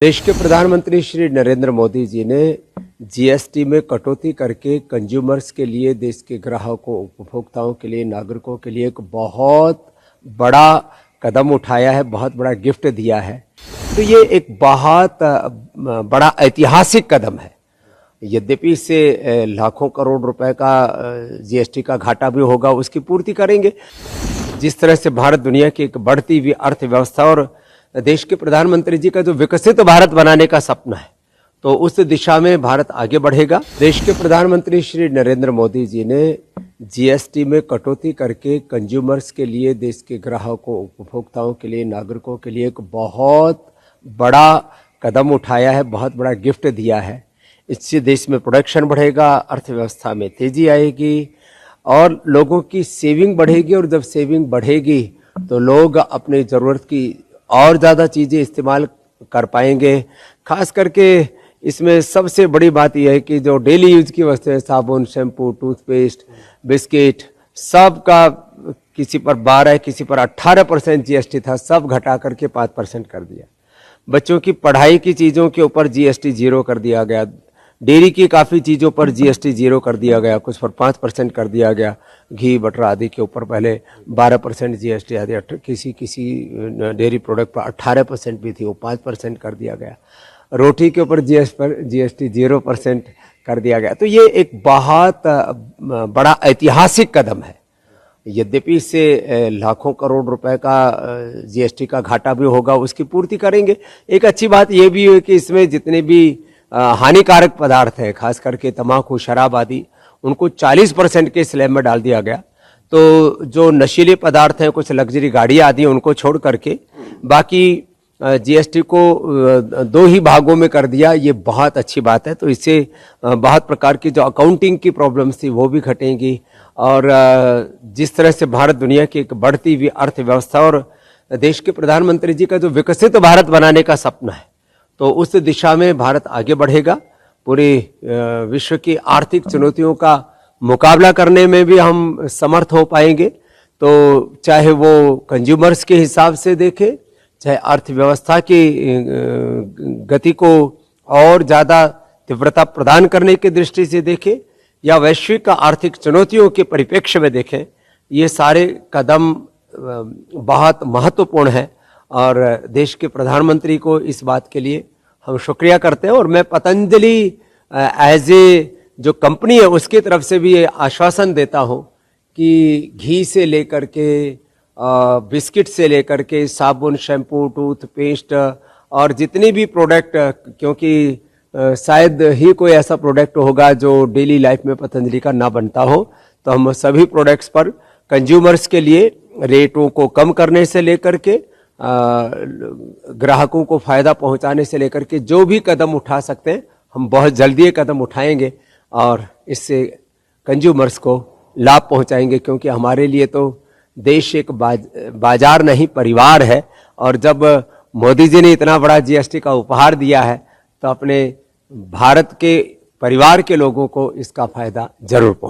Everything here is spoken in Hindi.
देश के प्रधानमंत्री श्री नरेंद्र मोदी जी ने जीएसटी में कटौती करके कंज्यूमर्स के लिए, देश के ग्राहकों, उपभोक्ताओं के लिए, नागरिकों के लिए एक बहुत बड़ा कदम उठाया है, बहुत बड़ा गिफ्ट दिया है। तो ये एक बहुत बड़ा ऐतिहासिक कदम है। यद्यपि इससे लाखों करोड़ रुपए का जीएसटी का घाटा भी होगा, उसकी पूर्ति करेंगे। जिस तरह से भारत दुनिया की एक बढ़ती हुई अर्थव्यवस्था और देश के प्रधानमंत्री जी का जो विकसित भारत बनाने का सपना है, तो उस दिशा में भारत आगे बढ़ेगा। देश के प्रधानमंत्री श्री नरेंद्र मोदी जी ने जीएसटी में कटौती करके कंज्यूमर्स के लिए, देश के ग्राहकों, उपभोक्ताओं के लिए, नागरिकों के लिए एक बहुत बड़ा कदम उठाया है, बहुत बड़ा गिफ्ट दिया है। इससे देश में प्रोडक्शन बढ़ेगा, अर्थव्यवस्था में तेजी आएगी और लोगों की सेविंग बढ़ेगी। और जब सेविंग बढ़ेगी तो लोग अपनी ज़रूरत की और ज़्यादा चीज़ें इस्तेमाल कर पाएंगे। खास करके इसमें सबसे बड़ी बात यह है कि जो डेली यूज की वस्तुएं, साबुन, शैम्पू, टूथपेस्ट, बिस्किट, सब का किसी पर 12, किसी पर 18% जीएसटी था, सब घटा करके 5% कर दिया। बच्चों की पढ़ाई की चीज़ों के ऊपर जीएसटी 0 कर दिया गया। डेयरी की काफ़ी चीज़ों पर जीएसटी 0 कर दिया गया, कुछ पर 5% कर दिया गया। घी, बटर आदि के ऊपर पहले 12% जीएसटी आदि, किसी डेयरी प्रोडक्ट पर 18% भी थी, वो 5% कर दिया गया। रोटी के ऊपर जीएसटी 0% कर दिया गया। तो ये एक बहुत बड़ा ऐतिहासिक कदम है। यद्यपि इससे लाखों करोड़ रुपए का जीएसटी का घाटा भी होगा, उसकी पूर्ति करेंगे। एक अच्छी बात यह भी है कि इसमें जितने भी हानिकारक पदार्थ है, खास करके तंबाकू, शराब आदि, उनको 40% के स्लैब में डाल दिया गया। तो जो नशीले पदार्थ हैं, कुछ लग्जरी गाड़ी आदि, उनको छोड़ करके बाकी जीएसटी को 2 ही भागों में कर दिया। ये बहुत अच्छी बात है। तो इससे बहुत प्रकार की जो अकाउंटिंग की प्रॉब्लम्स थी वो भी घटेंगी। और जिस तरह से भारत दुनिया की एक बढ़ती हुई अर्थव्यवस्था और देश के प्रधानमंत्री जी का जो विकसित भारत बनाने का सपना है, तो उस दिशा में भारत आगे बढ़ेगा। पूरे विश्व की आर्थिक चुनौतियों का मुकाबला करने में भी हम समर्थ हो पाएंगे। तो चाहे वो कंज्यूमर्स के हिसाब से देखें, चाहे अर्थव्यवस्था की गति को और ज़्यादा तीव्रता प्रदान करने की दृष्टि से देखें, या वैश्विक आर्थिक चुनौतियों के परिप्रेक्ष्य में देखें, ये सारे कदम बहुत महत्वपूर्ण हैं। और देश के प्रधानमंत्री को इस बात के लिए हम शुक्रिया करते हैं। और मैं पतंजलि एज ए जो कंपनी है उसकी तरफ से भी ये आश्वासन देता हूँ कि घी से लेकर के बिस्किट से लेकर के साबुन, शैम्पू, टूथपेस्ट और जितने भी प्रोडक्ट, क्योंकि शायद ही कोई ऐसा प्रोडक्ट होगा जो डेली लाइफ में पतंजलि का ना बनता हो, तो हम सभी प्रोडक्ट्स पर कंज्यूमर्स के लिए रेटों को कम करने से लेकर के ग्राहकों को फायदा पहुंचाने से लेकर के जो भी कदम उठा सकते हैं, हम बहुत जल्दी ये कदम उठाएंगे और इससे कंज्यूमर्स को लाभ पहुंचाएंगे। क्योंकि हमारे लिए तो देश एक बाजार नहीं, परिवार है। और जब मोदी जी ने इतना बड़ा जीएसटी का उपहार दिया है, तो अपने भारत के परिवार के लोगों को इसका फायदा जरूर पहुंचे।